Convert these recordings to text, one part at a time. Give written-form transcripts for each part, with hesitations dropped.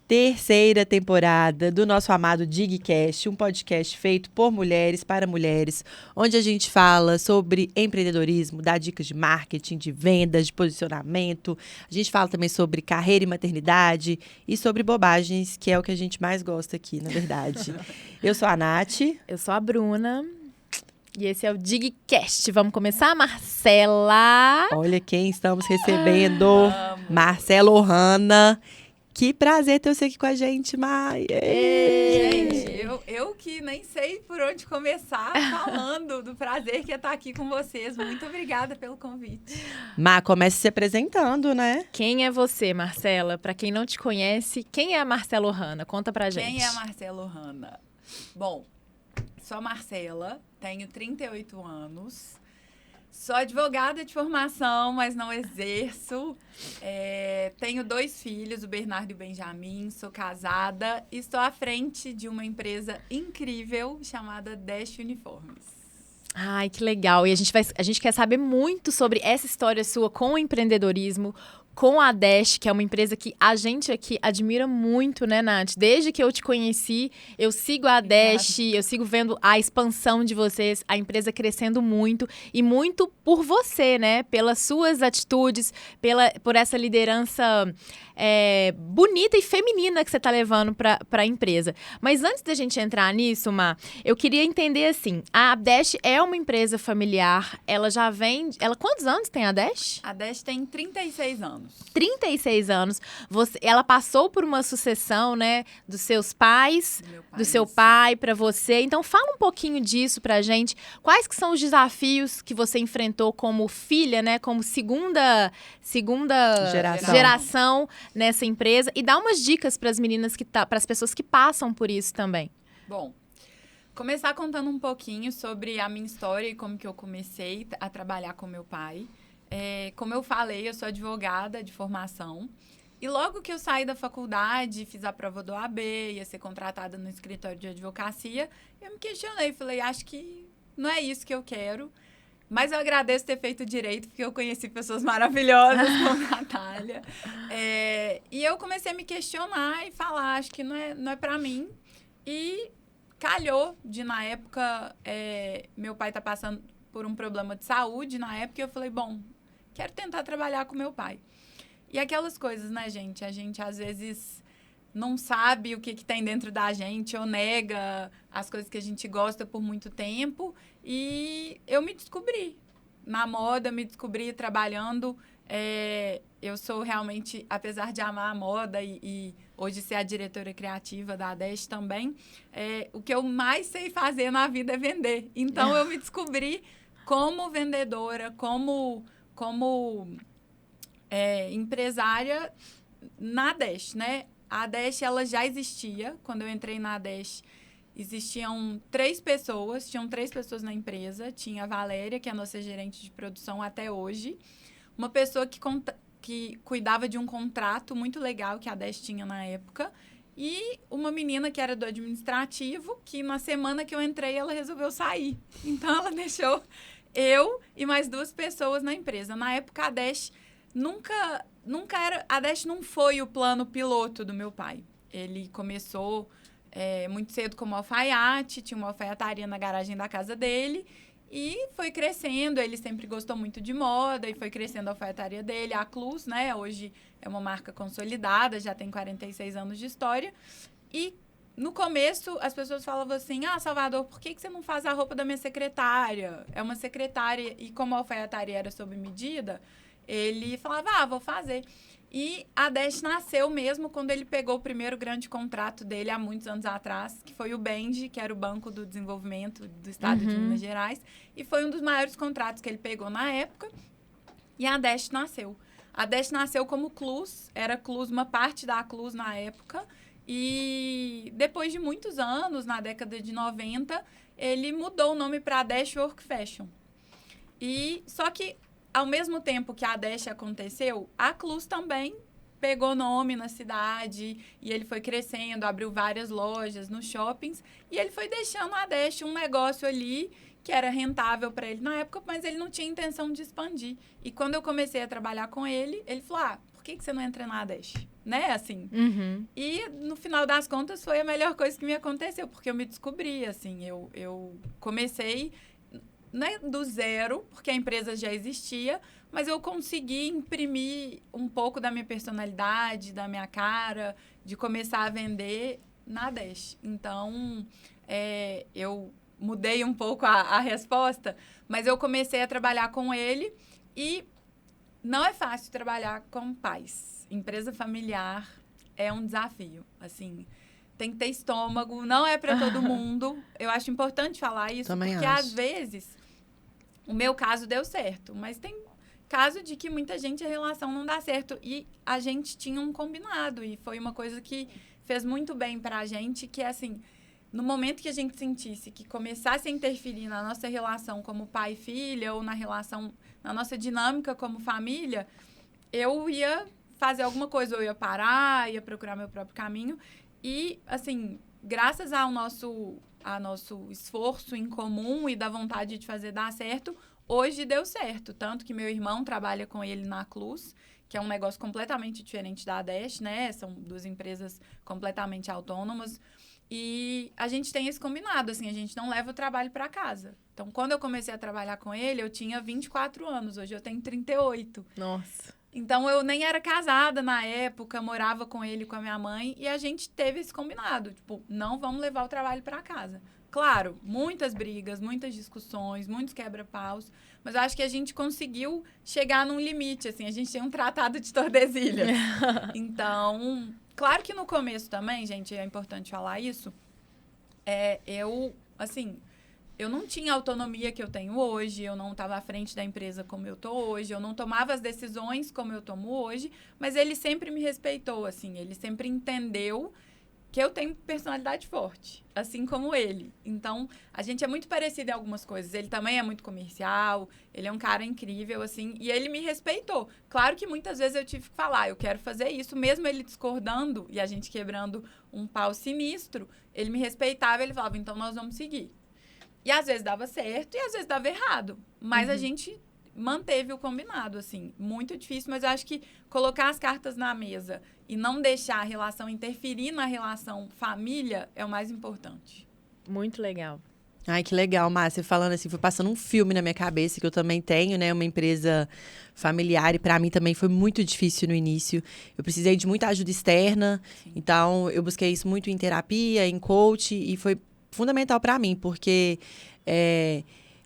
terceira temporada do nosso amado Digcast, um podcast feito por mulheres para mulheres, onde a gente fala sobre empreendedorismo, dá dicas de marketing, de vendas, de posicionamento. A gente fala também sobre carreira e maternidade e sobre bobagens, que é o que a gente mais gosta aqui, na verdade. Eu sou a Nath. Eu sou a Bruna. E esse é o Digcast. Vamos começar, Marcela? Olha quem estamos recebendo. Marcela Ohana. Que prazer ter você aqui com a gente, Mai. Gente, eu que nem sei por onde começar falando do prazer que é estar aqui com vocês. Muito obrigada pelo convite. Má, comece se apresentando, né? Quem é você, Marcela? Para quem não te conhece, quem é a Marcela Ohana? Conta pra gente. Quem é a Marcela Ohana? Bom, sou a Marcela, tenho 38 anos. Sou advogada de formação, mas não exerço. Tenho 2 filhos, o Bernardo e o Benjamin. Sou casada e estou à frente de uma empresa incrível chamada Dash Uniformes. Ai, que legal. E a gente quer saber muito sobre essa história sua com o empreendedorismo, com a Dash, que é uma empresa que a gente aqui admira muito, né, Nath? Desde que eu te conheci, eu sigo a Dash, eu sigo vendo a expansão de vocês, a empresa crescendo muito, e muito por você, né? Pelas suas atitudes, por essa liderança bonita e feminina que você está levando para a empresa. Mas antes da gente entrar nisso, Má, eu queria entender assim, a Dash é uma empresa familiar, ela já vem... Quantos anos tem a Dash? A Dash tem 36 anos. 36 anos. Ela passou por uma sucessão, né, dos seus pais, do seu pai para você. Então, fala um pouquinho disso pra gente. Quais que são os desafios que você enfrentou como filha, né, como segunda geração nessa empresa? E dá umas dicas para as meninas, para as pessoas que passam por isso também. Bom, começar contando um pouquinho sobre a minha história e como que eu comecei a trabalhar com meu pai. Como eu falei, eu sou advogada de formação. E logo que eu saí da faculdade, fiz a prova do OAB, ia ser contratada no escritório de advocacia, eu me questionei, falei, acho que não é isso que eu quero. Mas eu agradeço ter feito direito, porque eu conheci pessoas maravilhosas como a Natália. E eu comecei a me questionar e falar, acho que não é pra mim. E calhou de, na época, meu pai tá passando por um problema de saúde na época, e eu falei, bom, quero tentar trabalhar com meu pai. E aquelas coisas, né, gente? A gente, às vezes, não sabe o que tem dentro da gente, ou nega as coisas que a gente gosta por muito tempo. E eu me descobri na moda, me descobri trabalhando. Eu sou realmente, apesar de amar a moda e hoje ser a diretora criativa da Dash também, o que eu mais sei fazer na vida é vender. Então, eu me descobri como vendedora, como empresária na Dash, né? A Dash, ela já existia. Quando eu entrei na Dash, existiam 3 pessoas. Tinham 3 pessoas na empresa. Tinha a Valéria, que é a nossa gerente de produção até hoje. Uma pessoa que cuidava de um contrato muito legal que a Dash tinha na época. E uma menina que era do administrativo, que na semana que eu entrei, ela resolveu sair. Então, ela deixou eu e mais 2 pessoas na empresa. Na época, a Dash nunca era... A Dash não foi o plano piloto do meu pai. Ele começou muito cedo como alfaiate, tinha uma alfaiataria na garagem da casa dele e foi crescendo. Ele sempre gostou muito de moda e foi crescendo a alfaiataria dele, a Clus, né? Hoje é uma marca consolidada, já tem 46 anos de história. E no começo, as pessoas falavam assim, Salvador, por que você não faz a roupa da minha secretária? É uma secretária, e como a alfaiataria era sob medida, ele falava, vou fazer. E a Dash nasceu mesmo quando ele pegou o primeiro grande contrato dele há muitos anos atrás, que foi o BEND, que era o Banco do Desenvolvimento do Estado de Minas Gerais, e foi um dos maiores contratos que ele pegou na época, e a Dash nasceu. A Dash nasceu como Clus, era Clus, uma parte da Clus na época, e depois de muitos anos, na década de 90, ele mudou o nome para Dash Work Fashion. E só que, ao mesmo tempo que a Dash aconteceu, a Clus também pegou nome na cidade e ele foi crescendo, abriu várias lojas nos shoppings e ele foi deixando a Dash um negócio ali que era rentável para ele na época, mas ele não tinha intenção de expandir. E quando eu comecei a trabalhar com ele, ele falou, por que você não entra na Dash? né, assim. E, no final das contas, foi a melhor coisa que me aconteceu, porque eu me descobri, assim, eu comecei, né, do zero, porque a empresa já existia, mas eu consegui imprimir um pouco da minha personalidade, da minha cara, de começar a vender na Dash. Então, eu mudei um pouco a resposta, mas eu comecei a trabalhar com ele e não é fácil trabalhar com pais. Empresa familiar é um desafio, assim, tem que ter estômago, não é para todo mundo. Eu acho importante falar isso, Também porque acho. às vezes o meu caso deu certo, mas tem caso de que muita gente a relação não dá certo e a gente tinha um combinado e foi uma coisa que fez muito bem pra gente, que é assim, no momento que a gente sentisse que começasse a interferir na nossa relação como pai e filha ou na nossa dinâmica como família, eu ia fazer alguma coisa, eu ia parar, ia procurar meu próprio caminho e, assim, graças ao nosso esforço em comum e da vontade de fazer dar certo, hoje deu certo. Tanto que meu irmão trabalha com ele na Clus, que é um negócio completamente diferente da Dash, né? São duas empresas completamente autônomas. E a gente tem esse combinado, assim, a gente não leva o trabalho para casa. Então, quando eu comecei a trabalhar com ele, eu tinha 24 anos, hoje eu tenho 38. Nossa. Então, eu nem era casada na época, morava com ele e com a minha mãe, e a gente teve esse combinado, tipo, não vamos levar o trabalho para casa. Claro, muitas brigas, muitas discussões, muitos quebra-paus, mas eu acho que a gente conseguiu chegar num limite, assim, a gente tem um tratado de Tordesilhas. Então, claro que no começo também, gente, é importante falar isso, eu não tinha a autonomia que eu tenho hoje, eu não estava à frente da empresa como eu tô hoje, eu não tomava as decisões como eu tomo hoje, mas ele sempre me respeitou, assim, ele sempre entendeu que eu tenho personalidade forte, assim como ele. Então, a gente é muito parecido em algumas coisas. Ele também é muito comercial, ele é um cara incrível, assim, e ele me respeitou. Claro que muitas vezes eu tive que falar, eu quero fazer isso, mesmo ele discordando e a gente quebrando um pau sinistro, ele me respeitava, ele falava, então nós vamos seguir. E às vezes dava certo e às vezes dava errado. Mas a gente manteve o combinado, assim. Muito difícil, mas eu acho que colocar as cartas na mesa e não deixar a relação interferir na relação família é o mais importante. Muito legal. Ai, que legal, Márcia. Falando assim, foi passando um filme na minha cabeça, que eu também tenho, né? Uma empresa familiar, e para mim também foi muito difícil no início. Eu precisei de muita ajuda externa, então eu busquei isso muito em terapia, em coach, e foi fundamental para mim, porque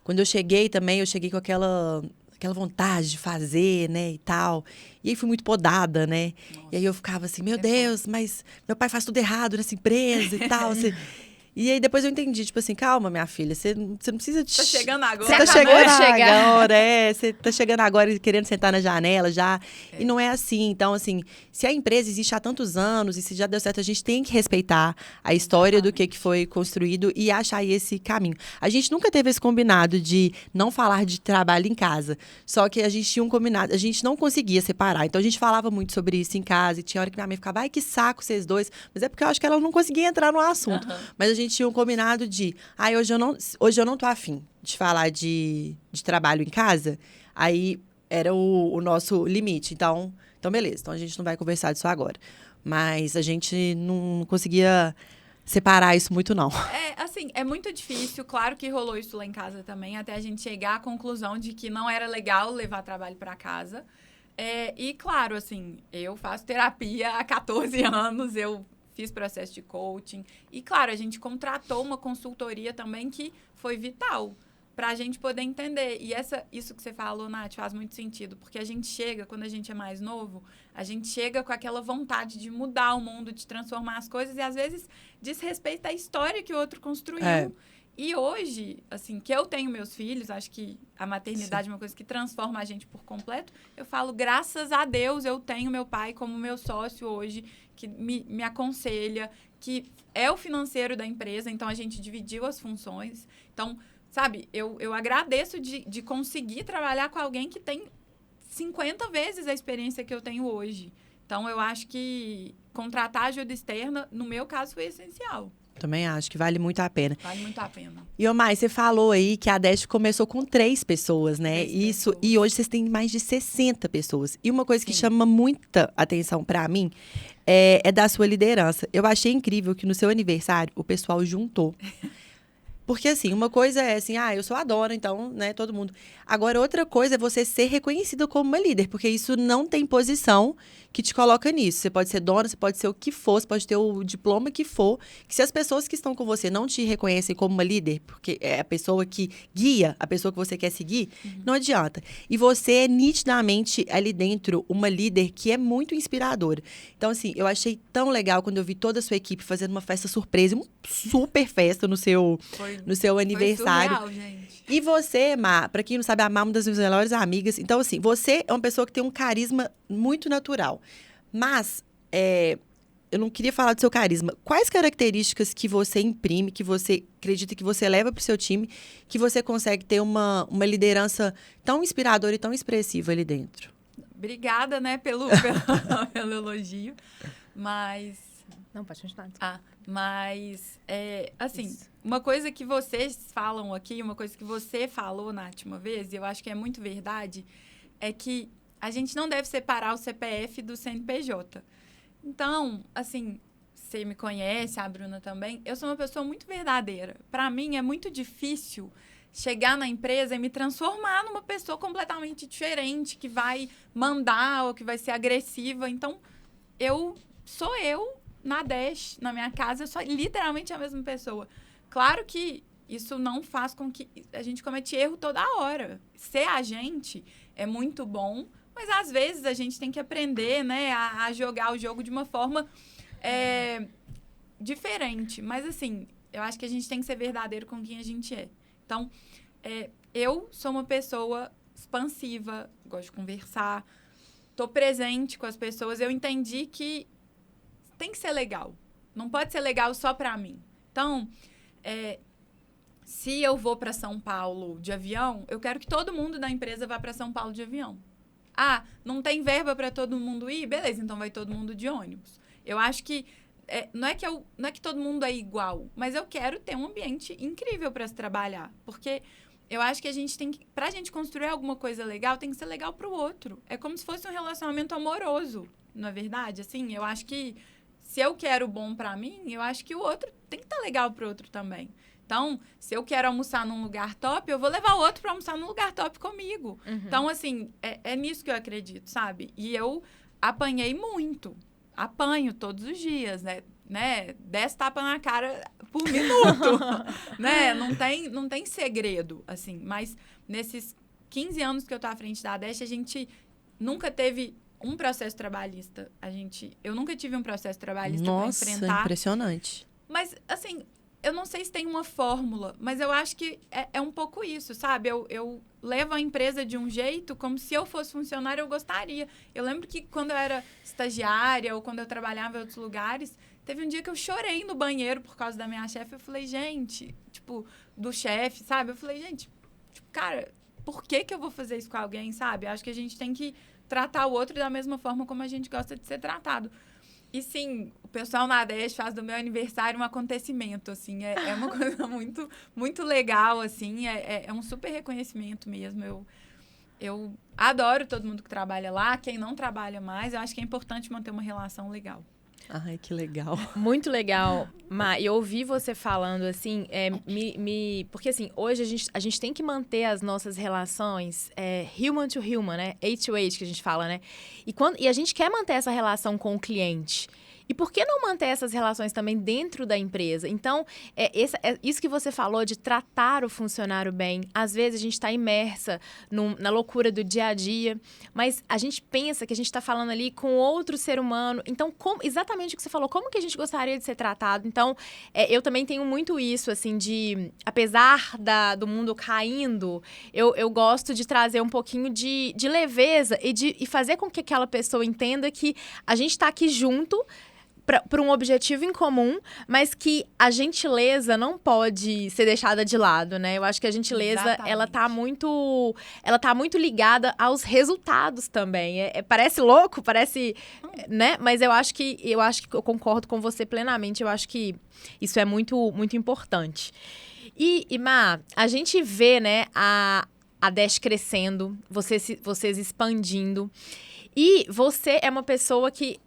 quando eu cheguei também, eu cheguei com aquela vontade de fazer, né, e tal. E aí fui muito podada, né? Nossa. E aí eu ficava assim, meu Deus, mas meu pai faz tudo errado nessa empresa e tal. E aí depois eu entendi, tipo assim, calma, minha filha, você não precisa de... Tá chegando agora. Você tá acabou chegando de chegar. agora, você tá chegando agora e querendo sentar na janela já. E não é assim. Então, assim, se a empresa existe há tantos anos e se já deu certo, a gente tem que respeitar a história do que foi construído e achar esse caminho. A gente nunca teve esse combinado de não falar de trabalho em casa. Só que a gente tinha um combinado, a gente não conseguia separar. Então, a gente falava muito sobre isso em casa e tinha hora que minha mãe ficava, ai, que saco vocês dois. Mas é porque eu acho que ela não conseguia entrar no assunto. Mas a gente tinha um combinado de, hoje eu não tô afim de falar de trabalho em casa. Aí era o nosso limite. Então, beleza. Então, a gente não vai conversar disso agora. Mas a gente não conseguia separar isso muito, não. Assim, é muito difícil. Claro que rolou isso lá em casa também, até a gente chegar à conclusão de que não era legal levar trabalho para casa. E, claro, assim, eu faço terapia há 14 anos, eu fiz processo de coaching. E, claro, a gente contratou uma consultoria também que foi vital para a gente poder entender. E isso que você falou, Nath, faz muito sentido. Porque a gente chega, quando a gente é mais novo, a gente chega com aquela vontade de mudar o mundo, de transformar as coisas. E, às vezes, desrespeita a história que o outro construiu. E hoje, assim, que eu tenho meus filhos, acho que a maternidade é uma coisa que transforma a gente por completo. Eu falo, graças a Deus, eu tenho meu pai como meu sócio hoje, que me aconselha, que é o financeiro da empresa, então a gente dividiu as funções. Então, sabe, eu agradeço de conseguir trabalhar com alguém que tem 50 vezes a experiência que eu tenho hoje. Então, eu acho que contratar ajuda externa, no meu caso, foi essencial. também acho que vale muito a pena. Vale muito a pena. E, Mai, você falou aí que a Dash começou com 3 pessoas, né? 3 Isso. pessoas. E hoje vocês têm mais de 60 pessoas. E uma coisa que Sim. chama muita atenção pra mim é da sua liderança. Eu achei incrível que no seu aniversário o pessoal juntou. Porque, assim, uma coisa é assim, eu sou a dona, então, né, todo mundo. Agora, outra coisa é você ser reconhecida como uma líder, porque isso não tem posição que te coloca nisso. Você pode ser dona, você pode ser o que for, você pode ter o diploma que for, que se as pessoas que estão com você não te reconhecem como uma líder, porque é a pessoa que guia, a pessoa que você quer seguir, não adianta. E você é nitidamente ali dentro uma líder que é muito inspiradora. Então, assim, eu achei tão legal quando eu vi toda a sua equipe fazendo uma festa surpresa, uma super festa no seu aniversário. Foi surreal, gente. E você, Má, pra quem não sabe, a Má é uma das minhas melhores amigas. Então, assim, você é uma pessoa que tem um carisma muito natural. Mas, eu não queria falar do seu carisma. Quais características que você imprime, que você acredita que você leva pro seu time, que você consegue ter uma liderança tão inspiradora e tão expressiva ali dentro? Obrigada, né, pelo elogio. Mas... Não, pode continuar. Mas, assim, Isso. uma coisa que vocês falam aqui, uma coisa que você falou, Nath, uma vez, e eu acho que é muito verdade, é que a gente não deve separar o CPF do CNPJ. Então, assim, você me conhece, a Bruna também, eu sou uma pessoa muito verdadeira. Para mim, é muito difícil chegar na empresa e me transformar numa pessoa completamente diferente, que vai mandar ou que vai ser agressiva. Então, sou eu na Dash, na minha casa, eu sou literalmente a mesma pessoa. Claro que isso não faz com que a gente cometa erro toda hora. Ser a gente é muito bom, mas às vezes a gente tem que aprender, né, a jogar o jogo de uma forma diferente. Mas, assim, eu acho que a gente tem que ser verdadeiro com quem a gente é. Então, eu sou uma pessoa expansiva, gosto de conversar, tô presente com as pessoas. Eu entendi que tem que ser legal. Não pode ser legal só pra mim. Então, se eu vou para São Paulo de avião, eu quero que todo mundo da empresa vá para São Paulo de avião. Não tem verba para todo mundo ir? Beleza, então vai todo mundo de ônibus. Eu acho que não é que todo mundo é igual, mas eu quero ter um ambiente incrível para se trabalhar. Porque eu acho que a gente tem que... Pra gente construir alguma coisa legal, tem que ser legal pro outro. É como se fosse um relacionamento amoroso, não é verdade? Assim, eu acho que se eu quero o bom pra mim, eu acho que o outro tem que estar legal pro outro também. Então, se eu quero almoçar num lugar top, eu vou levar o outro pra almoçar num lugar top comigo. Uhum. Então, assim, é nisso que eu acredito, sabe? E eu apanhei muito. Apanho todos os dias, né? 10 tapas na cara por minuto, né? Não tem segredo, assim. Mas nesses 15 anos que eu tô à frente da Dash, a gente nunca teve um processo trabalhista. Eu nunca tive um processo trabalhista para enfrentar. Nossa, impressionante. Mas, assim, eu não sei se tem uma fórmula, mas eu acho que é um pouco isso, sabe? Eu levo a empresa de um jeito como se eu fosse funcionária, eu gostaria. Eu lembro que quando eu era estagiária ou quando eu trabalhava em outros lugares, teve um dia que eu chorei no banheiro por causa da minha chefe. Eu falei, gente, do chefe, sabe? Eu falei, gente, cara, por que eu vou fazer isso com alguém, sabe? Acho que a gente tem que tratar o outro da mesma forma como a gente gosta de ser tratado. E, sim, o pessoal na Dash faz do meu aniversário um acontecimento, assim. É uma coisa muito, muito legal, assim. É um super reconhecimento mesmo. Eu adoro todo mundo que trabalha lá. Quem não trabalha mais, eu acho que é importante manter uma relação legal. Ai, que legal. Muito legal, Ma. E ouvir você falando, assim, porque, assim, hoje a gente tem que manter as nossas relações human to human, né? H to H, que a gente fala, né? E a gente quer manter essa relação com o cliente. E por que não manter essas relações também dentro da empresa? Então, isso que você falou de tratar o funcionário bem. Às vezes, a gente está imersa na loucura do dia a dia, mas a gente pensa que a gente está falando ali com outro ser humano. Então, exatamente o que você falou, como que a gente gostaria de ser tratado? Então, eu também tenho muito isso, assim, apesar do mundo caindo, eu gosto de trazer um pouquinho de leveza e fazer com que aquela pessoa entenda que a gente está aqui junto, para um objetivo em comum, mas que a gentileza não pode ser deixada de lado, né? Eu acho que a gentileza, ela tá muito ligada aos resultados também. Parece louco, parece, né? Mas eu acho que eu concordo com você plenamente. Eu acho que isso é muito, muito importante. E Má, a gente vê, né, a Dash crescendo, vocês expandindo. E você é uma pessoa que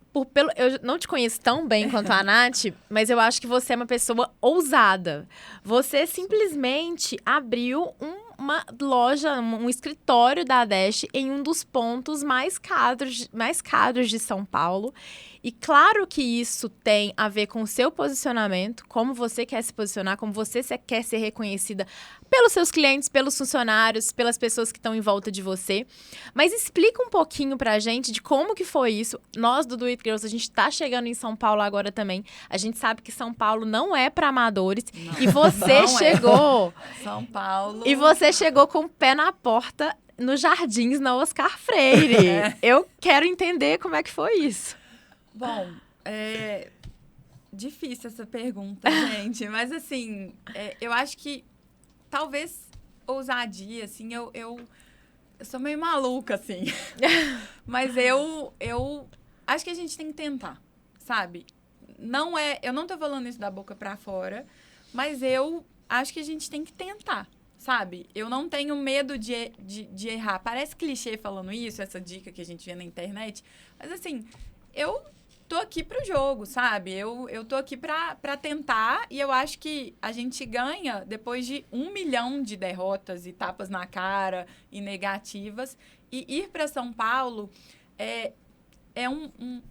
eu não te conheço tão bem quanto a Nath, mas eu acho que você é uma pessoa ousada. Você simplesmente abriu uma loja, um escritório da Dash em um dos pontos mais caros de São Paulo. E claro que isso tem a ver com o seu posicionamento, como você quer se posicionar, como você quer ser reconhecida pelos seus clientes, pelos funcionários, pelas pessoas que estão em volta de você. Mas explica um pouquinho pra gente de como que foi isso. Nós do Do It Girls, a gente tá chegando em São Paulo agora também. A gente sabe que São Paulo não é para amadores. Não, e você chegou... São Paulo... E você chegou com o pé na porta nos Jardins, na Oscar Freire. Eu quero entender como é que foi isso. Bom, é difícil essa pergunta, gente. Mas, assim, eu acho que talvez ousadia, assim, eu sou meio maluca, assim. Mas eu acho que a gente tem que tentar, sabe? Eu não tô falando isso da boca pra fora, mas eu acho que a gente tem que tentar, sabe? Eu não tenho medo de errar. Parece clichê falando isso, essa dica que a gente vê na internet. Mas, assim, eu tô aqui pro jogo, sabe? Eu tô aqui pra tentar e eu acho que a gente ganha depois de 1 milhão de derrotas e tapas na cara e negativas. E ir para São Paulo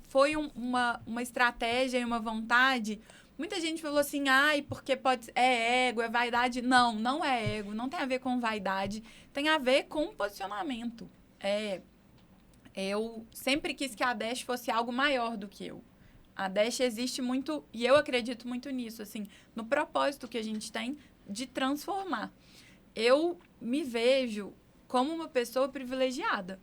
foi uma estratégia e uma vontade. Muita gente falou assim, porque é ego, é vaidade. Não, não é ego, não tem a ver com vaidade, tem a ver com posicionamento. Eu sempre quis que a Dash fosse algo maior do que eu. A Dash existe muito, e eu acredito muito nisso, assim, no propósito que a gente tem de transformar. Eu me vejo como uma pessoa privilegiada.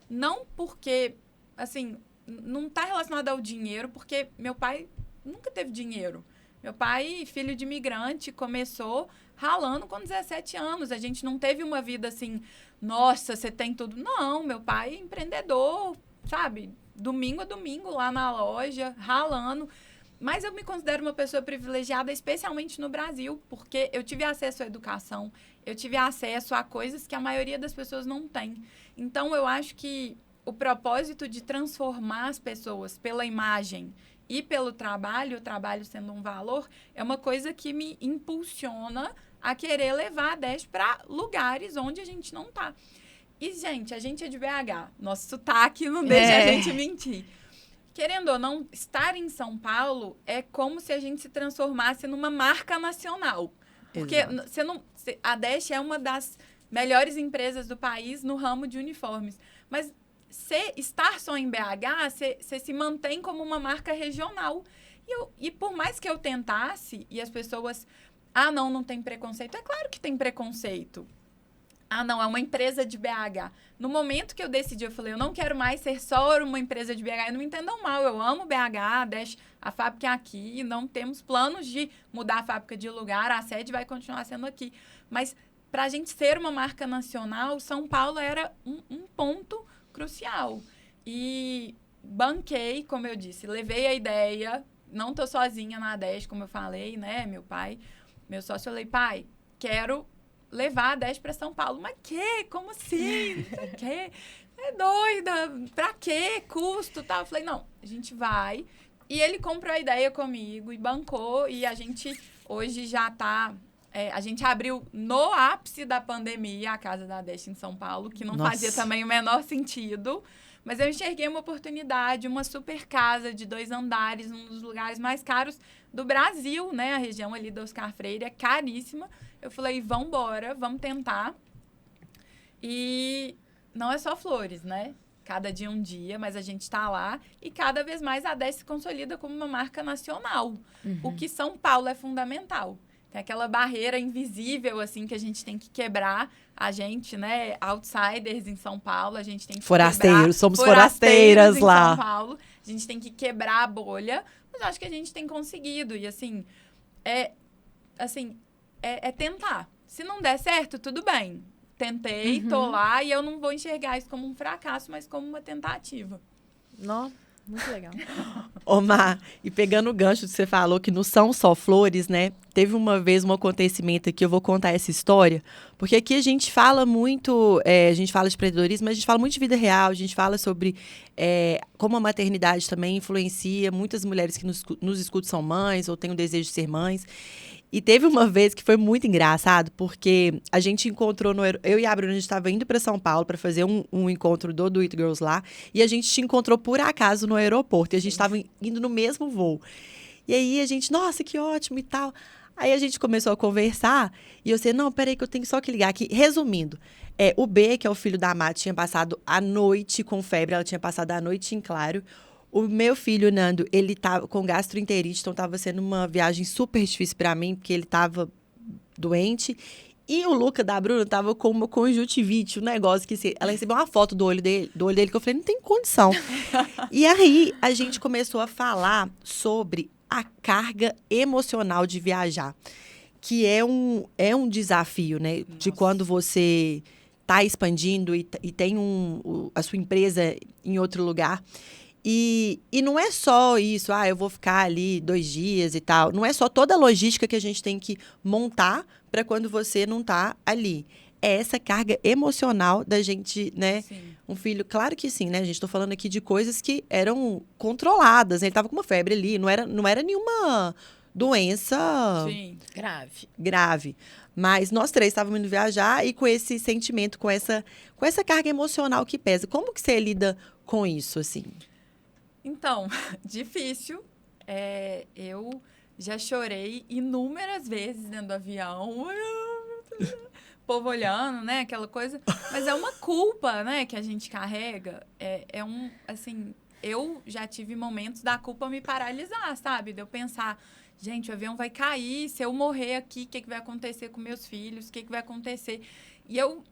Não porque, assim, não está relacionado ao dinheiro, porque meu pai nunca teve dinheiro. Meu pai, filho de imigrante, começou ralando com 17 anos. A gente não teve uma vida assim, nossa, você tem tudo. Não, meu pai é empreendedor, sabe? Domingo a domingo lá na loja, ralando. Mas eu me considero uma pessoa privilegiada, especialmente no Brasil, porque eu tive acesso à educação, eu tive acesso a coisas que a maioria das pessoas não tem. Então, eu acho que o propósito de transformar as pessoas pela imagem e pelo trabalho, o trabalho sendo um valor, é uma coisa que me impulsiona a querer levar a Dash para lugares onde a gente não tá. E, gente, a gente é de BH. Nosso sotaque não deixa a gente mentir. Querendo ou não, estar em São Paulo é como se a gente se transformasse numa marca nacional. Porque a Dash é uma das melhores empresas do país no ramo de uniformes. Mas estar só em BH, você se mantém como uma marca regional. E por mais que eu tentasse, e as pessoas... não tem preconceito. É claro que tem preconceito. Não, é uma empresa de BH. No momento que eu decidi, eu falei, eu não quero mais ser só uma empresa de BH. Não me entendam mal, eu amo BH, a fábrica é aqui, não temos planos de mudar a fábrica de lugar, a sede vai continuar sendo aqui. Mas, para a gente ser uma marca nacional, São Paulo era um ponto crucial. E banquei, como eu disse, levei a ideia, não tô sozinha na Dash, como eu falei, né, meu pai... Meu sócio, eu falei, pai, quero levar a Dash para São Paulo. Mas quê? Como assim? Não sei o quê. É doida. Pra quê? Custo, tal. Eu falei, não, a gente vai. E ele comprou a ideia comigo e bancou. E a gente hoje já tá... a gente abriu no ápice da pandemia a casa da Dash em São Paulo, que não fazia também o menor sentido. Mas eu enxerguei uma oportunidade, uma super casa de 2 andares, um dos lugares mais caros do Brasil, né? A região ali da Oscar Freire é caríssima. Eu falei, vambora, vamos tentar. E não é só flores, né? Cada dia um dia, mas a gente está lá. E cada vez mais a Dash se consolida como uma marca nacional. Uhum. O que São Paulo é fundamental. Tem aquela barreira invisível, assim, que a gente tem que quebrar. A gente, né, outsiders em São Paulo, a gente tem que somos forasteiras lá. Em São Paulo, a gente tem que quebrar a bolha. A Mas eu acho que a gente tem conseguido. E, assim, é tentar. Se não der certo, tudo bem. Tentei, tô lá, e eu não vou enxergar isso como um fracasso, mas como uma tentativa. Não, muito legal. Ô, Mar, e pegando o gancho que você falou, que não são só flores, né? Teve uma vez um acontecimento aqui, eu vou contar essa história, porque aqui a gente fala muito, a gente fala de empreendedorismo, mas a gente fala muito de vida real, a gente fala sobre como a maternidade também influencia muitas mulheres que nos escutam são mães ou têm o desejo de ser mães. E teve uma vez que foi muito engraçado, porque a gente encontrou eu e a Bruna, a gente estava indo para São Paulo para fazer um encontro do It Girls lá, e a gente te encontrou por acaso no aeroporto, e a gente estava indo no mesmo voo. E aí a gente, nossa, que ótimo e tal. Aí a gente começou a conversar, e eu disse, não, peraí que eu tenho só que ligar aqui. Resumindo, o B, que é o filho da Má, tinha passado a noite com febre, ela tinha passado a noite em claro. O meu filho, Nando, ele tava com gastroenterite, então tava sendo uma viagem super difícil para mim, porque ele tava doente. E o Luca da Bruna tava com uma conjuntivite, um negócio que ela recebeu uma foto do olho dele que eu falei, não tem condição. E aí a gente começou a falar sobre a carga emocional de viajar, que é um desafio, né? Nossa. De quando você tá expandindo e tem a sua empresa em outro lugar. E não é só isso, eu vou ficar ali 2 dias e tal. Não é só toda a logística que a gente tem que montar para quando você não está ali. É essa carga emocional da gente, né? Sim. Um filho, claro que sim, né? A gente está falando aqui de coisas que eram controladas, né? Ele estava com uma febre ali, não era nenhuma doença grave. Mas nós 3 estávamos indo viajar e com esse sentimento, com essa carga emocional que pesa. Como que você lida com isso, assim? Então, difícil. Eu já chorei inúmeras vezes dentro do avião. Povo olhando, né? Aquela coisa. Mas é uma culpa, né? Que a gente carrega. Assim, eu já tive momentos da culpa me paralisar, sabe? De eu pensar, gente, o avião vai cair. Se eu morrer aqui, o que vai acontecer com meus filhos? O que vai acontecer? E eu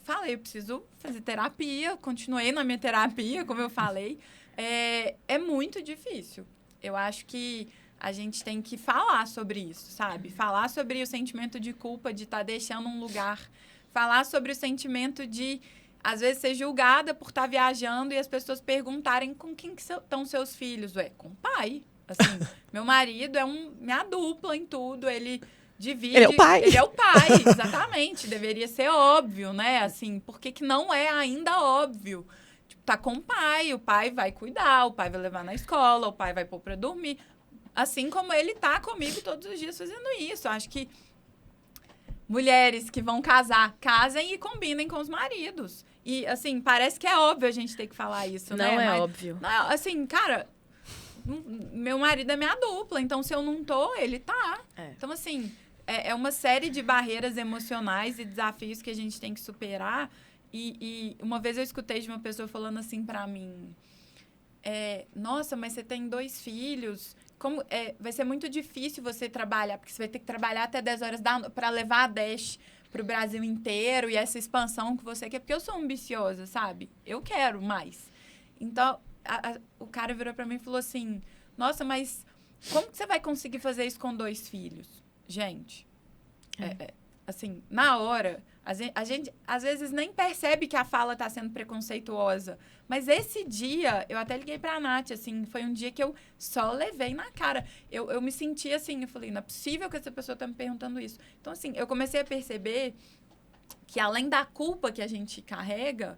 falei, eu preciso fazer terapia. Continuei na minha terapia, como eu falei. É muito difícil. Eu acho que a gente tem que falar sobre isso, sabe? Falar sobre o sentimento de culpa de estar deixando um lugar. Falar sobre o sentimento de, às vezes, ser julgada por estar viajando e as pessoas perguntarem com quem que estão seus filhos. Com o pai. Assim, meu marido é minha dupla em tudo. Ele divide... Ele é o pai. Ele é o pai, exatamente. Deveria ser óbvio, né? Assim, por que não é ainda óbvio? Tá com o pai vai cuidar, o pai vai levar na escola, o pai vai pôr pra dormir. Assim como ele tá comigo todos os dias fazendo isso. Acho que mulheres que vão casar, casem e combinem com os maridos. E, assim, parece que é óbvio a gente ter que falar isso, né? Não é óbvio. Não, assim, cara, meu marido é minha dupla, então se eu não tô, ele tá. Então, assim, é uma série de barreiras emocionais e desafios que a gente tem que superar. E uma vez eu escutei de uma pessoa falando assim pra mim, nossa, mas você tem 2 filhos, vai ser muito difícil você trabalhar, porque você vai ter que trabalhar até 10 horas para levar a Dash pro Brasil inteiro e essa expansão que você quer, porque eu sou ambiciosa, sabe? Eu quero mais. Então, o cara virou pra mim e falou assim, nossa, mas como que você vai conseguir fazer isso com 2 filhos? Gente, assim, na hora... A gente, às vezes, nem percebe que a fala está sendo preconceituosa. Mas esse dia, eu até liguei para a Nath, assim, foi um dia que eu só levei na cara. Eu me senti assim, eu falei, não é possível que essa pessoa está me perguntando isso. Então, assim, eu comecei a perceber que, além da culpa que a gente carrega,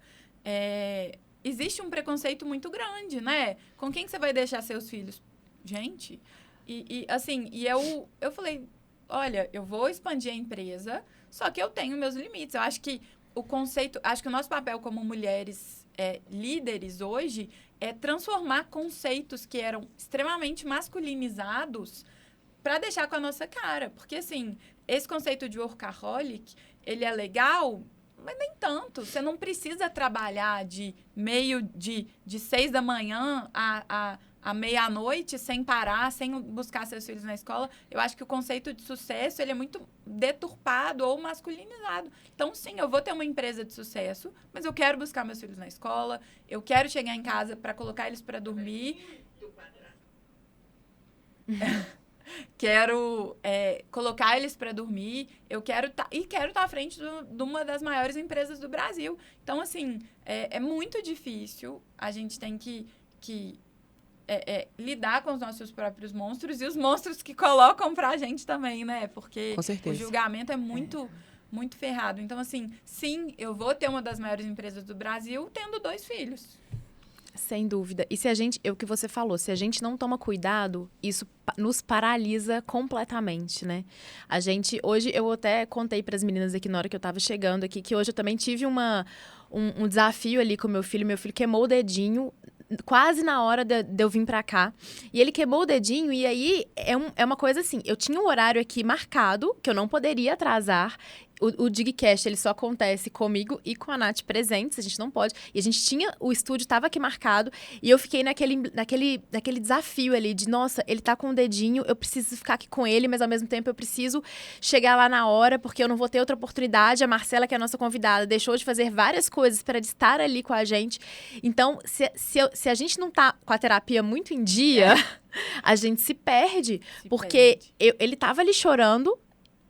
existe um preconceito muito grande, né? Com quem que você vai deixar seus filhos? Gente, assim, eu falei, olha, eu vou expandir a empresa... Só que eu tenho meus limites. Eu acho que o nosso papel como mulheres líderes hoje é transformar conceitos que eram extremamente masculinizados para deixar com a nossa cara. Porque, assim, esse conceito de workaholic, ele é legal, mas nem tanto. Você não precisa trabalhar de 6 da manhã à meia-noite, sem parar, sem buscar seus filhos na escola. Eu acho que o conceito de sucesso, ele é muito deturpado ou masculinizado. Então, sim, eu vou ter uma empresa de sucesso, mas eu quero buscar meus filhos na escola, eu quero chegar em casa para colocar eles para dormir. Quero colocar eles para dormir. Eu quero estar à frente de uma das maiores empresas do Brasil. Então, assim, é muito difícil. A gente tem que lidar com os nossos próprios monstros e os monstros que colocam pra gente também, né? Porque Com certeza. o julgamento é muito ferrado. Então, assim, sim, eu vou ter uma das maiores empresas do Brasil tendo 2 filhos. Sem dúvida. E se a gente, é o que você falou, se a gente não toma cuidado, isso nos paralisa completamente, né? A gente, hoje, eu até contei para as meninas aqui na hora que eu tava chegando aqui, que hoje eu também tive um desafio ali com meu filho queimou o dedinho quase na hora de eu vir pra cá. E ele queimou o dedinho, e aí é uma coisa assim, eu tinha um horário aqui marcado, que eu não poderia atrasar. O Digcast, ele só acontece comigo e com a Nath presentes, a gente não pode. E a gente o estúdio estava aqui marcado, e eu fiquei naquele desafio ali de, nossa, ele tá com o dedinho, eu preciso ficar aqui com ele, mas ao mesmo tempo eu preciso chegar lá na hora, porque eu não vou ter outra oportunidade. A Marcela, que é a nossa convidada, deixou de fazer várias coisas para estar ali com a gente. Então, se a gente não tá com a terapia muito em dia, a gente se perde. Porque ele tava ali chorando,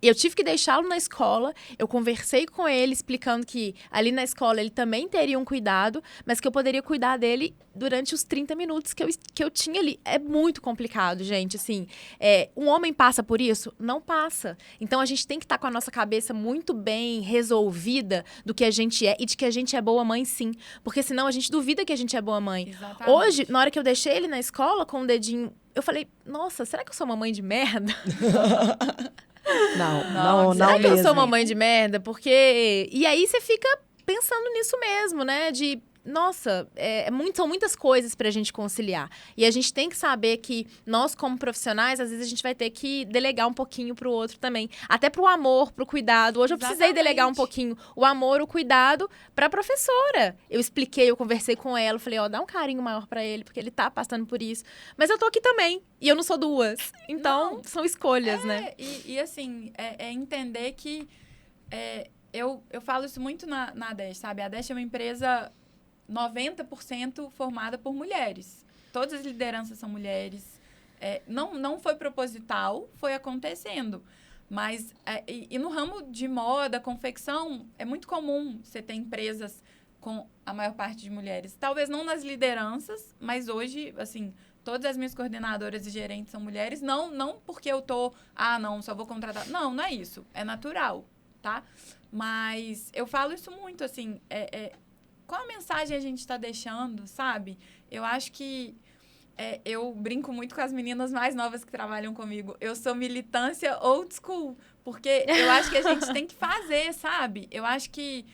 eu tive que deixá-lo na escola, eu conversei com ele explicando que ali na escola ele também teria um cuidado, mas que eu poderia cuidar dele durante os 30 minutos que eu tinha ali. É muito complicado, gente, assim. Um homem passa por isso? Não passa. Então, a gente tem que estar com a nossa cabeça muito bem resolvida do que a gente é e de que a gente é boa mãe, sim. Porque senão a gente duvida que a gente é boa mãe. Exatamente. Hoje, na hora que eu deixei ele na escola com o dedinho, eu falei, nossa, será que eu sou uma mãe de merda? Não Será que mesmo. eu sou uma mãe de merda? Porque... E aí você fica pensando nisso mesmo, né? De, nossa, são muitas coisas pra gente conciliar. E a gente tem que saber que nós, como profissionais, às vezes a gente vai ter que delegar um pouquinho pro outro também. Até pro amor, pro cuidado. Hoje eu precisei delegar um pouquinho o amor, o cuidado pra professora. Eu expliquei, eu conversei com ela, falei, dá um carinho maior pra ele, porque ele tá passando por isso. Mas eu tô aqui também. E eu não sou duas. Então, são escolhas, né? E assim, entender que... eu falo isso muito na ADESH, sabe? A ADESH é uma empresa 90% formada por mulheres. Todas as lideranças são mulheres. Não foi proposital, foi acontecendo. Mas, e no ramo de moda, confecção, é muito comum você ter empresas com a maior parte de mulheres. Talvez não nas lideranças, mas hoje, assim... Todas as minhas coordenadoras e gerentes são mulheres, não porque eu só vou contratar. Não é isso. É natural, tá? Mas eu falo isso muito, assim, qual a mensagem a gente está deixando, sabe? Eu acho que eu brinco muito com as meninas mais novas que trabalham comigo. Eu sou militância old school, porque eu acho que a gente tem que fazer, sabe? Eu acho que...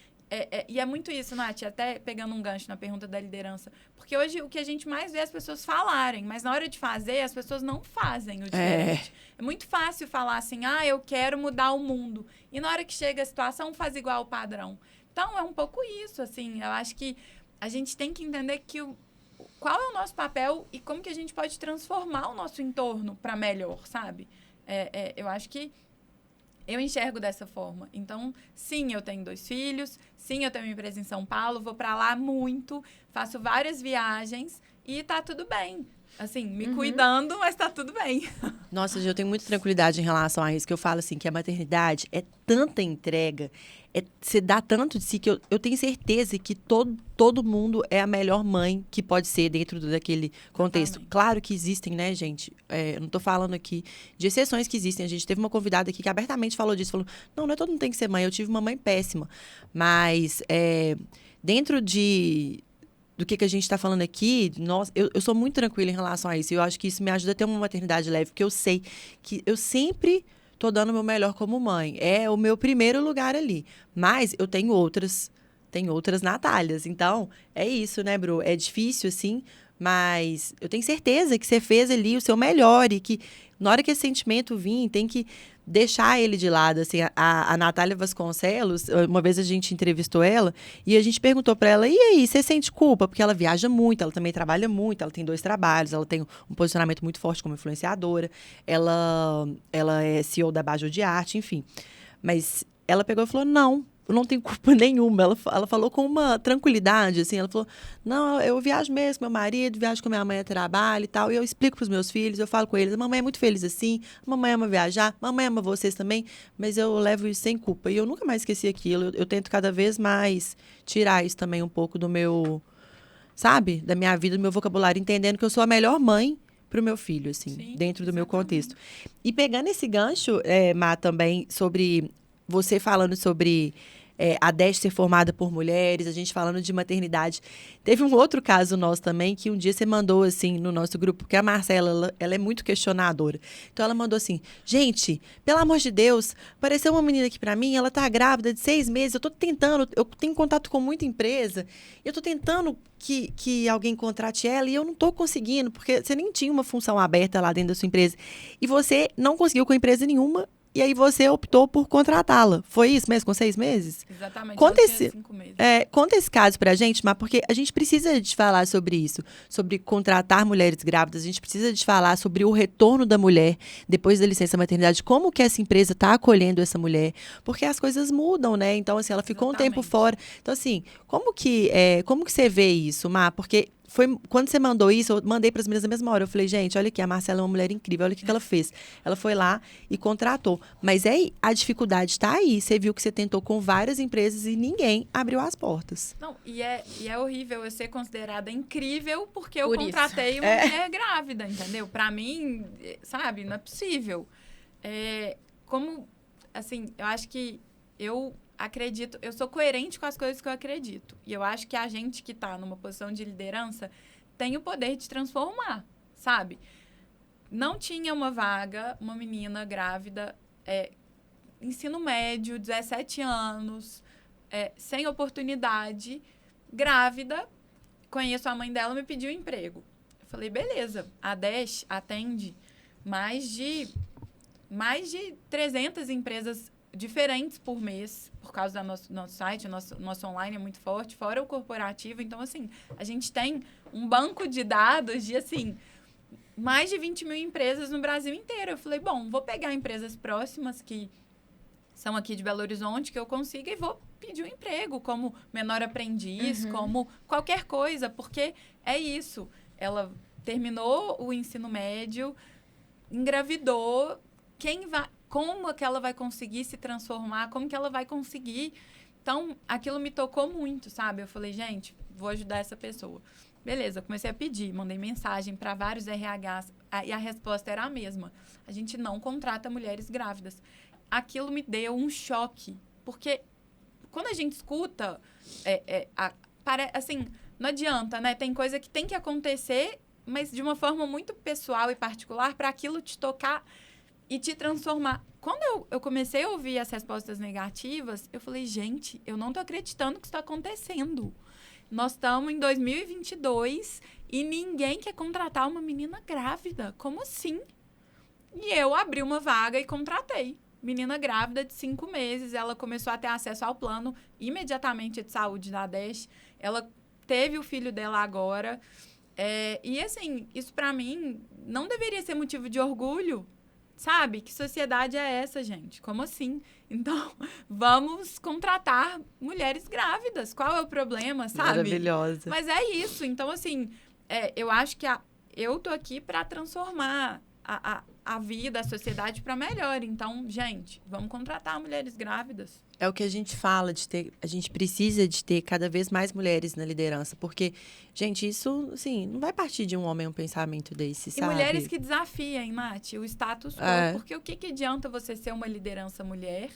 e é muito isso, Nath, até pegando um gancho na pergunta da liderança. Porque hoje o que a gente mais vê é as pessoas falarem, mas na hora de fazer, as pessoas não fazem o diferente. É muito fácil falar assim, eu quero mudar o mundo. E na hora que chega a situação, faz igual o padrão. Então, é um pouco isso, assim. Eu acho que a gente tem que entender qual é o nosso papel e como que a gente pode transformar o nosso entorno para melhor, sabe? Eu acho que eu enxergo dessa forma. Então, sim, eu tenho 2 filhos. Sim, eu tenho uma empresa em São Paulo. Vou para lá muito. Faço várias viagens. E tá tudo bem. Assim, me cuidando, mas tá tudo bem. Nossa, eu tenho muita tranquilidade em relação a isso. Que eu falo assim, que a maternidade é tanta entrega. Você dá tanto de si que eu tenho certeza que todo mundo é a melhor mãe que pode ser dentro daquele contexto. Exatamente. Claro que existem, né, gente? Eu não tô falando aqui de exceções que existem. A gente teve uma convidada aqui que abertamente falou disso. Falou, não é todo mundo tem que ser mãe. Eu tive uma mãe péssima. Mas dentro do que a gente está falando aqui, nossa, eu sou muito tranquila em relação a isso. Eu acho que isso me ajuda a ter uma maternidade leve, porque eu sei que eu sempre... tô dando o meu melhor como mãe. É o meu primeiro lugar ali. Mas eu tenho outras Natálias. Então, é isso, né, Bru? É difícil, assim, mas eu tenho certeza que você fez ali o seu melhor e que na hora que esse sentimento vir, tem que deixar ele de lado, assim. A Natália Vasconcelos, uma vez a gente entrevistou ela e a gente perguntou para ela, e aí, você sente culpa? Porque ela viaja muito, ela também trabalha muito, ela tem 2 trabalhos, ela tem um posicionamento muito forte como influenciadora, ela é CEO da Bajo de Arte, enfim. Mas ela pegou e falou, não, eu não tenho culpa nenhuma. Ela falou com uma tranquilidade, assim. Ela falou, não, eu viajo mesmo com meu marido, viajo com minha mãe a trabalho e tal. E eu explico pros meus filhos, eu falo com eles, a mamãe é muito feliz assim, a mamãe ama viajar, a mamãe ama vocês também, mas eu levo isso sem culpa. E eu nunca mais esqueci aquilo. Eu tento cada vez mais tirar isso também um pouco do meu, sabe? Da minha vida, do meu vocabulário, entendendo que eu sou a melhor mãe pro meu filho, assim, Sim, dentro do meu exatamente. contexto. E pegando esse gancho, Má, também, sobre você falando sobre a Dash ser formada por mulheres, a gente falando de maternidade. Teve um outro caso nosso também, que um dia você mandou, assim, no nosso grupo, porque a Marcela, ela é muito questionadora. Então, ela mandou assim, gente, pelo amor de Deus, apareceu uma menina aqui pra mim, ela tá grávida de 6 meses, eu tô tentando, eu tenho contato com muita empresa, eu tô tentando que alguém contrate ela e eu não tô conseguindo, porque você nem tinha uma função aberta lá dentro da sua empresa. E você não conseguiu com empresa nenhuma, e aí você optou por contratá-la. Foi isso mesmo, com 6 meses? Exatamente. Conta ela tinha esse, 5 meses. conta esse caso pra gente, mas porque a gente precisa de falar sobre isso, sobre contratar mulheres grávidas, a gente precisa de falar sobre o retorno da mulher depois da licença maternidade, como que essa empresa está acolhendo essa mulher, porque as coisas mudam, né? Então, assim, ela ficou um tempo Exatamente. fora. Então, assim, como que você vê isso, Má? Porque quando você mandou isso, eu mandei para as meninas na mesma hora. Eu falei, gente, olha aqui, a Marcela é uma mulher incrível, olha o que ela fez. Ela foi lá e contratou. Mas a dificuldade está aí. Você viu que você tentou com várias empresas e ninguém abriu as portas. Não, e é horrível eu ser considerada incrível porque eu Por isso. contratei uma mulher grávida, entendeu? Pra mim, sabe, não é possível. Como, assim, eu acho que eu acredito, eu sou coerente com as coisas que eu acredito. E eu acho que a gente que tá numa posição de liderança tem o poder de transformar, sabe? Não tinha uma vaga, uma menina grávida, ensino médio, 17 anos, sem oportunidade, grávida, conheço a mãe dela, me pediu emprego. Eu falei, beleza, a Dash atende mais de 300 empresas diferentes por mês, por causa do nosso site, nosso online é muito forte, fora o corporativo. Então, assim, a gente tem um banco de dados de, assim, mais de 20 mil empresas no Brasil inteiro. Eu falei, bom, vou pegar empresas próximas que são aqui de Belo Horizonte, que eu consiga, e vou pedir um emprego, como menor aprendiz, como qualquer coisa, porque é isso. Ela terminou o ensino médio, engravidou, como que ela vai conseguir se transformar, como que ela vai conseguir. Então, aquilo me tocou muito, sabe? Eu falei, gente, vou ajudar essa pessoa. Beleza, comecei a pedir, mandei mensagem para vários RHs, e a resposta era a mesma. A gente não contrata mulheres grávidas. Aquilo me deu um choque, porque quando a gente escuta, assim, não adianta, né? Tem coisa que tem que acontecer, mas de uma forma muito pessoal e particular, para aquilo te tocar e te transformar. Quando eu comecei a ouvir as respostas negativas, eu falei, gente, eu não tô acreditando que isso está acontecendo. Nós estamos em 2022 e ninguém quer contratar uma menina grávida. Como assim? E eu abri uma vaga e contratei. Menina grávida de 5 meses, ela começou a ter acesso ao plano imediatamente de saúde da Dash. Ela teve o filho dela agora. E, assim, isso para mim não deveria ser motivo de orgulho. Sabe? Que sociedade é essa, gente? Como assim? Então, vamos contratar mulheres grávidas. Qual é o problema, sabe? Maravilhosa. Mas é isso. Então, assim, eu acho que eu tô aqui para transformar a vida, a sociedade para melhor. Então, gente, vamos contratar mulheres grávidas. É o que a gente fala de ter, a gente precisa de ter cada vez mais mulheres na liderança, porque, gente, isso, assim, não vai partir de um homem um pensamento desse, E sabe? mulheres que desafiem, Nath, o status quo. Porque o que adianta você ser uma liderança mulher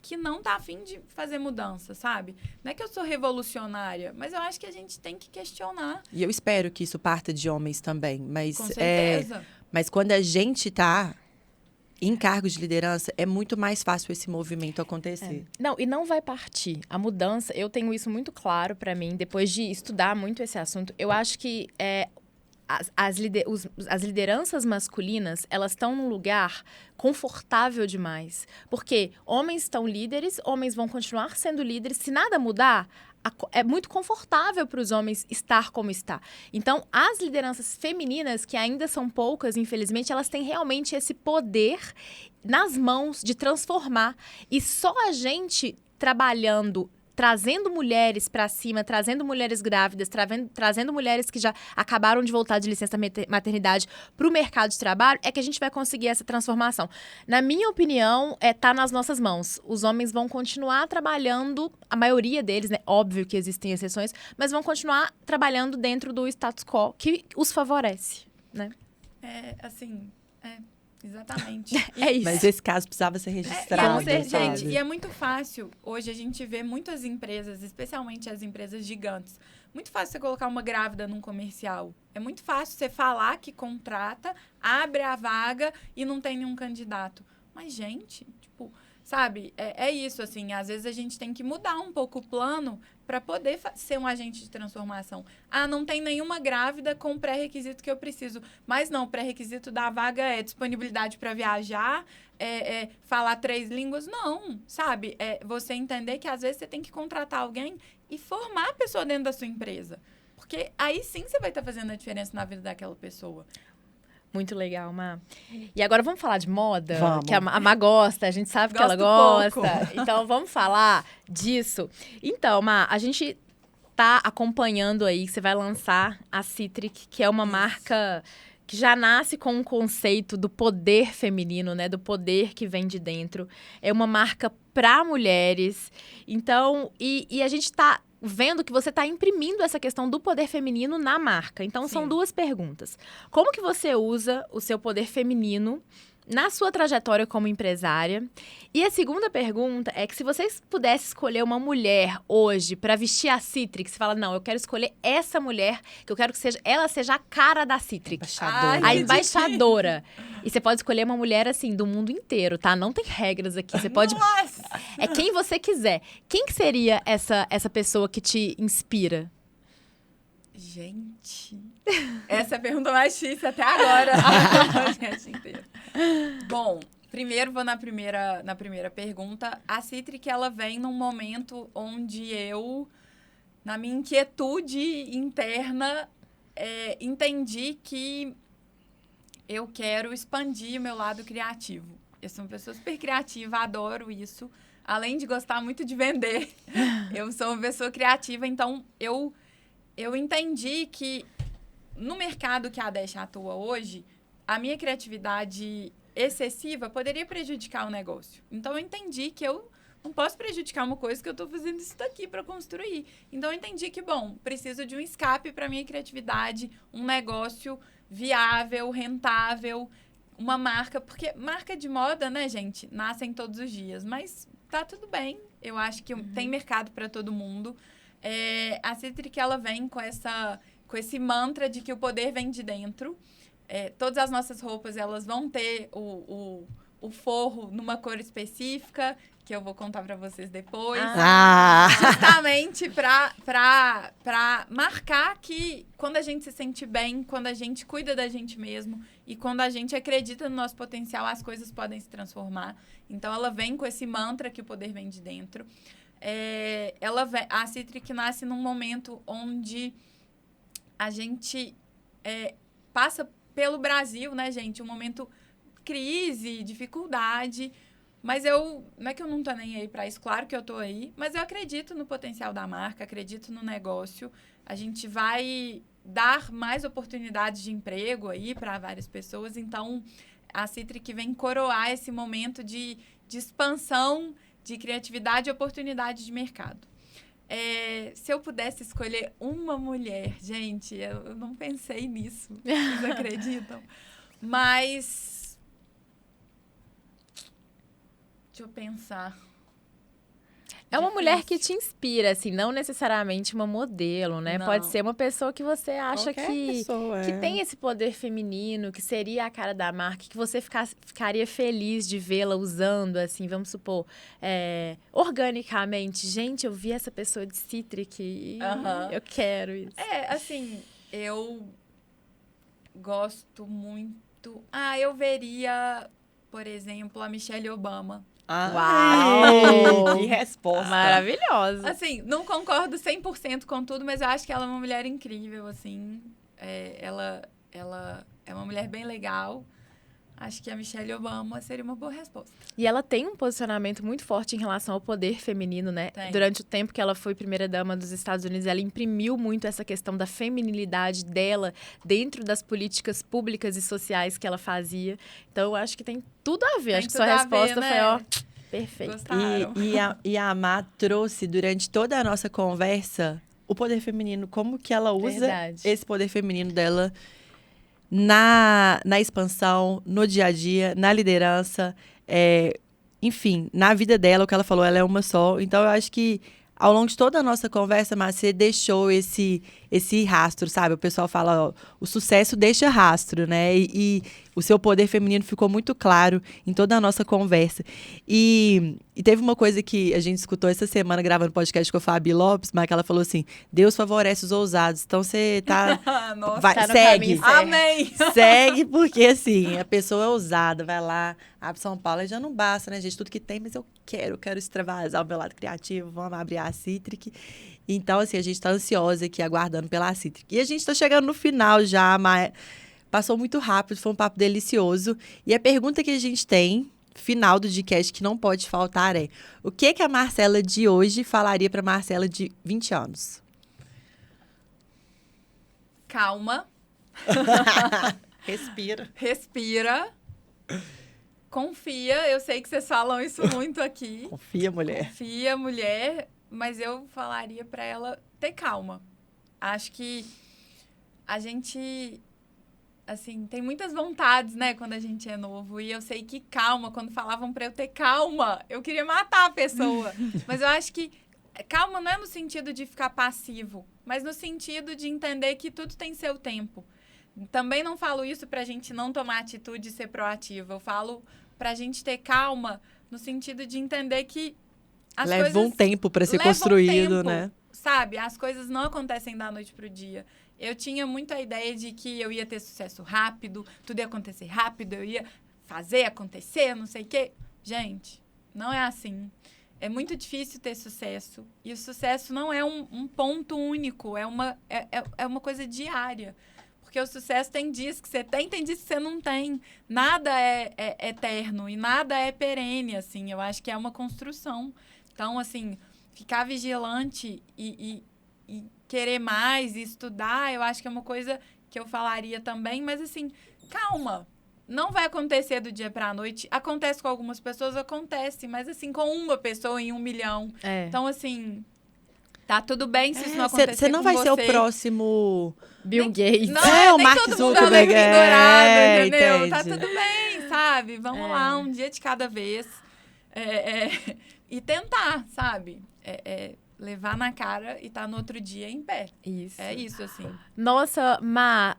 que não tá afim de fazer mudança, sabe? Não é que eu sou revolucionária, mas eu acho que a gente tem que questionar. E eu espero que isso parta de homens também, mas Com certeza. mas quando a gente tá em cargos de liderança, é muito mais fácil esse movimento acontecer. Não, e não vai partir. A mudança, eu tenho isso muito claro para mim, depois de estudar muito esse assunto. Eu acho que as lideranças masculinas, elas estão num lugar confortável demais. Porque homens estão líderes, homens vão continuar sendo líderes. Se nada mudar, é muito confortável para os homens estar como está. Então, as lideranças femininas, que ainda são poucas, infelizmente, elas têm realmente esse poder nas mãos de transformar. E só a gente trabalhando, trazendo mulheres para cima, trazendo mulheres grávidas, trazendo mulheres que já acabaram de voltar de licença maternidade para o mercado de trabalho, é que a gente vai conseguir essa transformação. Na minha opinião, tá nas nossas mãos. Os homens vão continuar trabalhando, a maioria deles, né? Óbvio que existem exceções, mas vão continuar trabalhando dentro do status quo que os favorece, né? Exatamente. É isso. Mas esse caso precisava ser registrado, gente, sabe? e é muito fácil. Hoje a gente vê muitas empresas, especialmente as empresas gigantes. Muito fácil você colocar uma grávida num comercial. É muito fácil você falar que contrata, abre a vaga e não tem nenhum candidato. Mas, gente, tipo, sabe? É isso, assim. Às vezes a gente tem que mudar um pouco o plano para poder ser um agente de transformação. Ah, não tem nenhuma grávida com o pré-requisito que eu preciso. Mas não, o pré-requisito da vaga é disponibilidade para viajar, falar 3 línguas. Não, sabe? Você entender que às vezes você tem que contratar alguém e formar a pessoa dentro da sua empresa. Porque aí sim você vai estar fazendo a diferença na vida daquela pessoa. Muito legal, Má. E agora vamos falar de moda? Vamos. Que a Má gosta, a gente sabe que ela gosta. Então, vamos falar disso. Então, Má, a gente tá acompanhando aí, que você vai lançar a Citric, que é uma marca que já nasce com um conceito do poder feminino, né? Do poder que vem de dentro. É uma marca para mulheres. Então, e a gente tá vendo que você está imprimindo essa questão do poder feminino na marca. Então, são 2 perguntas. Como que você usa o seu poder feminino na sua trajetória como empresária? E a segunda pergunta é que se vocês pudessem escolher uma mulher hoje para vestir a Citric, você fala, não, eu quero escolher essa mulher, que eu quero que ela seja a cara da Citric. A embaixadora. E você pode escolher uma mulher, assim, do mundo inteiro, tá? Não tem regras aqui. Você pode... Nossa! É quem você quiser. Quem que seria essa pessoa que te inspira? Gente, essa é a pergunta mais difícil até agora. Bom, primeiro vou na primeira pergunta. A Citric, ela vem num momento onde eu, na minha inquietude interna, entendi que eu quero expandir o meu lado criativo. Eu sou uma pessoa super criativa, adoro isso. Além de gostar muito de vender, eu sou uma pessoa criativa, então eu entendi que no mercado que a Dash atua hoje, a minha criatividade excessiva poderia prejudicar o negócio. Então, eu entendi que eu não posso prejudicar uma coisa que eu estou fazendo isso daqui para construir. Então, eu entendi que, bom, preciso de um escape para minha criatividade, um negócio viável, rentável, uma marca. Porque marca de moda, né, gente, nascem todos os dias. Mas tá tudo bem. Eu acho que tem mercado para todo mundo. A Citric, ela vem com esse mantra de que o poder vem de dentro. Todas as nossas roupas, elas vão ter o forro numa cor específica, que eu vou contar para vocês depois. Justamente para marcar que quando a gente se sente bem, quando a gente cuida da gente mesmo e quando a gente acredita no nosso potencial, as coisas podem se transformar. Então, ela vem com esse mantra que o poder vem de dentro. A Citric nasce num momento onde a gente passa pelo Brasil, né, gente? Um momento crise, dificuldade. Mas não é que eu não tô nem aí para isso, claro que eu tô aí, mas eu acredito no potencial da marca, acredito no negócio. A gente vai dar mais oportunidades de emprego aí para várias pessoas. Então, a Citric vem coroar esse momento de expansão, de criatividade e oportunidade de mercado. Se eu pudesse escolher uma mulher, gente, eu não pensei nisso, vocês acreditam? Mas, deixa eu pensar. É uma mulher que te inspira, assim, não necessariamente uma modelo, né? Não. Pode ser uma pessoa que você acha Qualquer que pessoa, tem esse poder feminino, que seria a cara da marca, que você ficaria feliz de vê-la usando, assim, vamos supor, organicamente. Gente, eu vi essa pessoa de Citric e eu quero isso. Assim, eu gosto muito... eu veria, por exemplo, a Michelle Obama. Uau! Que resposta. Maravilhosa. Assim, não concordo 100% com tudo, mas eu acho que ela é uma mulher incrível, assim. Ela é uma mulher bem legal. acho que a Michelle Obama seria uma boa resposta. E ela tem um posicionamento muito forte em relação ao poder feminino, né? Tem. Durante o tempo que ela foi primeira-dama dos Estados Unidos, ela imprimiu muito essa questão da feminilidade dela dentro das políticas públicas e sociais que ela fazia. Então, eu acho que tem tudo a ver. Tem Acho que sua tudo a resposta ver, foi, né? ó, perfeita. Gostaram. E a Má trouxe durante toda a nossa conversa o poder feminino, como que ela usa Verdade. esse poder feminino dela na expansão, no dia a dia, na liderança, enfim, na vida dela, o que ela falou, ela é uma só. Então, eu acho que ao longo de toda a nossa conversa, Má, você deixou esse rastro, sabe? O pessoal fala, ó, o sucesso deixa rastro, né? E o seu poder feminino ficou muito claro em toda a nossa conversa. E teve uma coisa que a gente escutou essa semana, gravando podcast com a Fabi Lopes, mas que ela falou assim, Deus favorece os ousados. Então, você tá... Nossa, vai, tá no segue. caminho certo. amém! Segue, porque assim, a pessoa é ousada, vai lá, abre São Paulo, e já não basta, né, gente? Tudo que tem, mas eu quero extravasar o meu lado criativo, vamos abrir a Citric. Então, assim, a gente tá ansiosa aqui, aguardando pela Citric. E a gente tá chegando no final já, mas passou muito rápido, foi um papo delicioso. E a pergunta que a gente tem, final do podcast, que não pode faltar é, o que a Marcela de hoje falaria pra Marcela de 20 anos? Calma, Respira. respira, confia. Eu sei que vocês falam isso muito aqui. Confia, mulher. Confia, mulher, mas eu falaria pra ela ter calma. Acho que a gente, assim, tem muitas vontades, né, quando a gente é novo. E eu sei que calma, quando falavam pra eu ter calma, eu queria matar a pessoa. Mas eu acho que calma não é no sentido de ficar passivo, mas no sentido de entender que tudo tem seu tempo. Também não falo isso pra gente não tomar atitude e ser proativa. Eu falo pra gente ter calma no sentido de entender que as Leva coisas um tempo pra ser levam construído, tempo, né? sabe? As coisas não acontecem da noite pro dia. Eu tinha muito a ideia de que eu ia ter sucesso rápido, tudo ia acontecer rápido, eu ia fazer acontecer, não sei o quê. Gente, não é assim. É muito difícil ter sucesso. E o sucesso não é um ponto único, é uma coisa diária. Porque o sucesso tem dias que você tem dias que você não tem. Nada é eterno e nada é perene, assim. Eu acho que é uma construção. Então, assim, ficar vigilante e querer mais e estudar, eu acho que é uma coisa que eu falaria também. Mas, assim, calma. Não vai acontecer do dia pra noite. Acontece com algumas pessoas, acontece. Mas, assim, com uma pessoa em 1 milhão. É. Então, assim, tá tudo bem se isso não acontecer Você não com vai ser o você. próximo... Bill Gates. Não, o nem Mark todo mundo Zuckerberg, é pendurado, entendeu? entende. Tá tudo bem, sabe? Vamos É. lá, um dia de cada vez. E tentar, sabe? Levar na cara e tá no outro dia em pé. Isso. É isso, assim. Nossa, Má,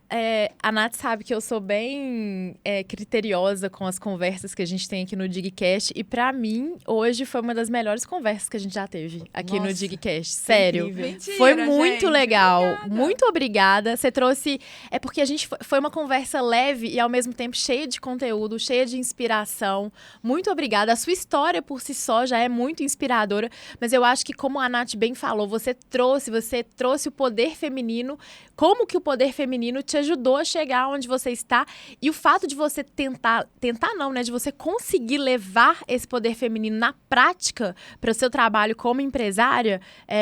a Nath sabe que eu sou bem criteriosa com as conversas que a gente tem aqui no Digcast. E pra mim, hoje foi uma das melhores conversas que a gente já teve aqui no Nossa, Digcast. Sério. incrível. Mentira, Foi muito gente. legal. Obrigada. Muito obrigada. Você trouxe... É porque a gente foi uma conversa leve e, ao mesmo tempo, cheia de conteúdo, cheia de inspiração. Muito obrigada. A sua história, por si só, já é muito inspiradora. Mas eu acho que, como a Nath bem falou, você trouxe o poder feminino. Como que o poder feminino te ajudou a chegar onde você está. E o fato de você tentar não, né? De você conseguir levar esse poder feminino na prática para o seu trabalho como empresária,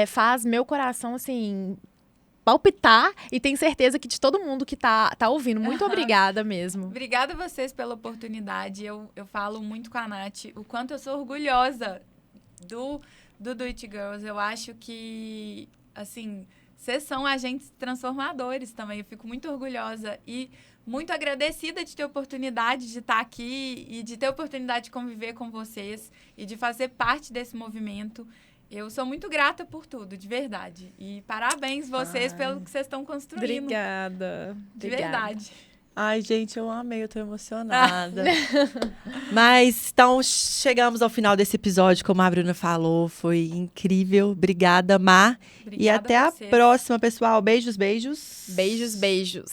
faz meu coração, assim, palpitar. E tenho certeza que de todo mundo que tá ouvindo. Muito obrigada mesmo. Obrigada a vocês pela oportunidade. Eu falo muito com a Nath o quanto eu sou orgulhosa do Do It Girls. Eu acho que, assim, vocês são agentes transformadores também. Eu fico muito orgulhosa e muito agradecida de ter a oportunidade de estar aqui e de ter a oportunidade de conviver com vocês e de fazer parte desse movimento. Eu sou muito grata por tudo, de verdade. E parabéns vocês pelo que vocês estão construindo. Obrigada. De verdade. Ai, gente, eu amei, eu tô emocionada. Mas, então, chegamos ao final desse episódio, como a Bruna falou, foi incrível. Obrigada, Má. E Obrigada até a a vocês. próxima, pessoal. Beijos, beijos. Beijos, beijos.